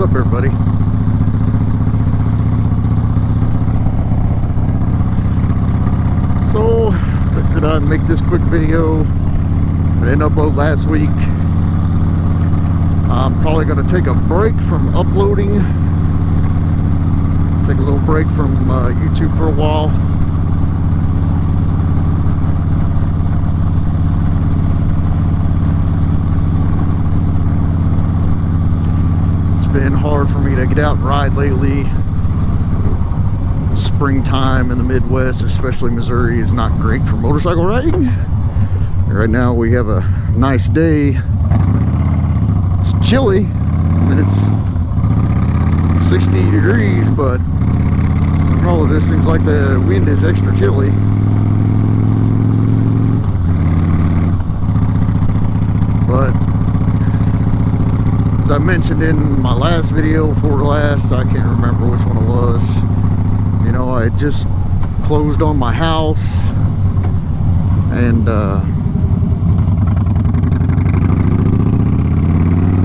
What's up, everybody? So, figured I'd make this quick video. I didn't upload last week. I'm probably going to take a break from uploading. Take a little break from YouTube for a while. Been hard for me to get out and ride lately. Springtime in the Midwest, especially Missouri, is not great for motorcycle riding. Right now we have a nice day. It's chilly. I mean, it's 60 degrees, but I don't know, it just seems like the wind is extra chilly. But I mentioned in my last video before last, I can't remember which one it was, you know, I had just closed on my house and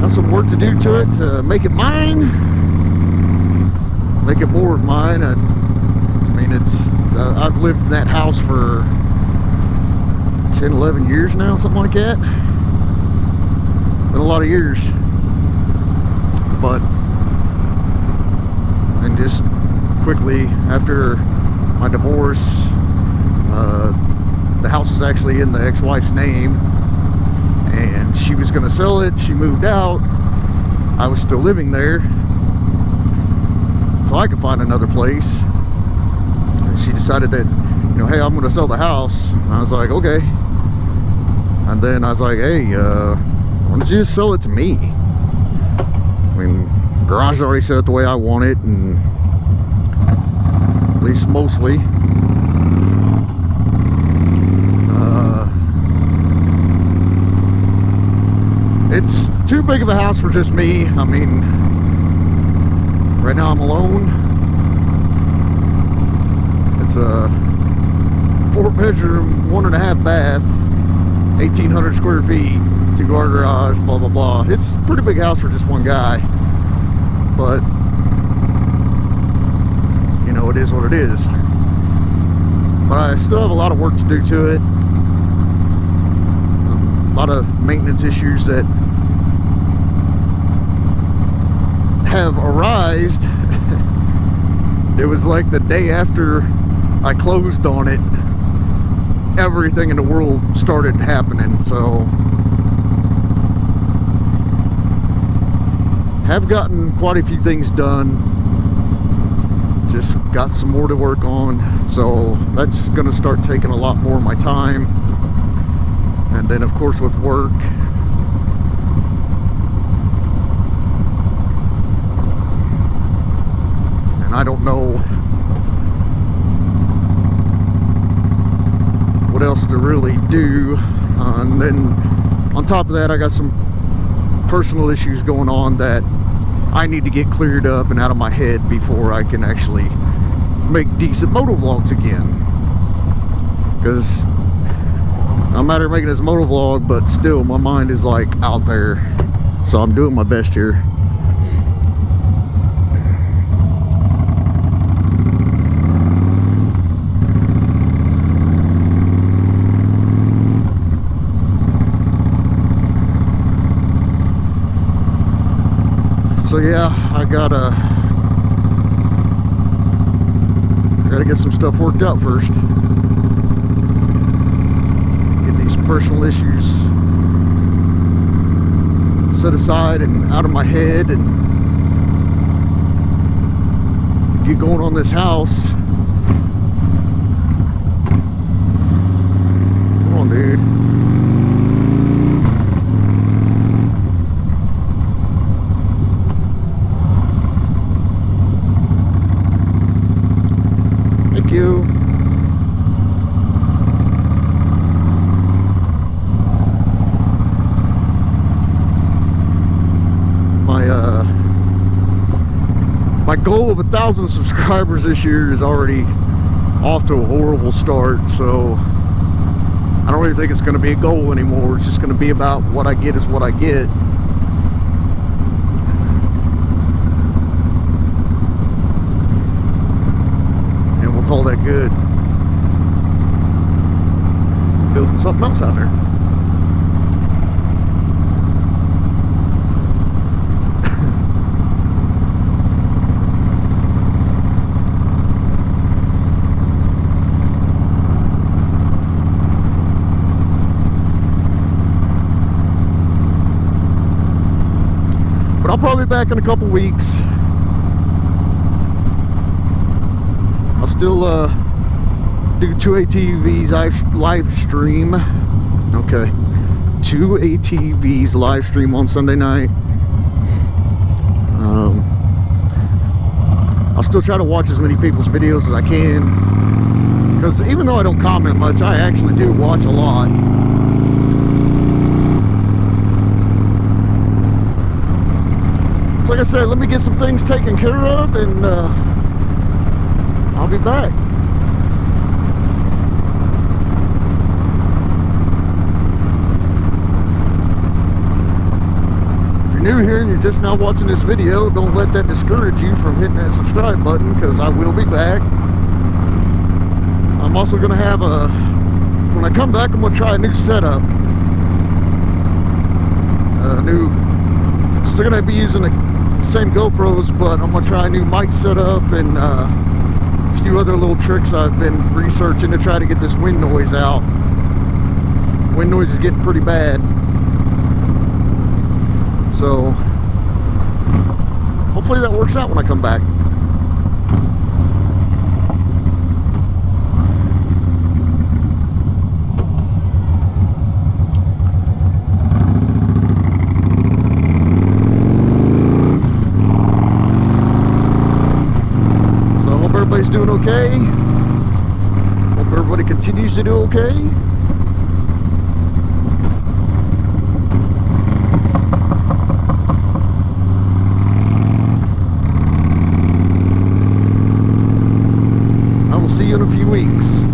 have some work to do to it to make it mine, make it more of mine. I mean, it's I've lived in that house for 10-11 years now, something like that. Been a lot of years. But, and just quickly after my divorce, the house was actually in the ex-wife's name, and she was going to sell it. She moved out. I was still living there, so I could find another place. And she decided that, you know, hey, I'm going to sell the house. And I was like, okay. And then I was like, hey, why don't you just sell it to me? I mean, the garage is already set up the way I want it, and at least mostly. It's too big of a house for just me. I mean, right now I'm alone. It's a 4-bedroom, 1.5 bath, 1,800 square feet. 2-car garage, blah blah blah. It's a pretty big house for just one guy, but you know, it is what it is. But I still have a lot of work to do to it. A lot of maintenance issues that have arisen. It was like the day after I closed on it, everything in the world started happening. So have gotten quite a few things done, just got some more to work on, so that's going to start taking a lot more of my time. And then of course with work, and I don't know what else to really do. And then on top of that, I got some personal issues going on that I need to get cleared up and out of my head before I can actually make decent motovlogs again. Because I'm out here making this motovlog, but still my mind is like out there. So I'm doing my best here. So yeah, I gotta get some stuff worked out first. Get these personal issues set aside and out of my head, and get going on this house. Come on, dude. My goal of 1,000 subscribers this year is already off to a horrible start, so I don't really think it's going to be a goal anymore. It's just going to be about what I get is what I get. good. Building something else out there. But I'll probably be back in a couple weeks. I'll still do 2 ATVs live stream. Okay, 2 ATVs live stream on Sunday night. I'll still try to watch as many people's videos as I can, because even though I don't comment much, I actually do watch a lot. So like I said, let me get some things taken care of, and I'll be back. If you're new here and you're just now watching this video, don't let that discourage you from hitting that subscribe button, because I will be back. I'm also going to have when I come back, I'm going to try a new setup. Still going to be using the same GoPros, but I'm going to try a new mic setup and a few other little tricks I've been researching to try to get this wind noise out. Wind noise is getting pretty bad. So hopefully that works out when I come back. Everybody's doing okay. Hope everybody continues to do okay. I will see you in a few weeks.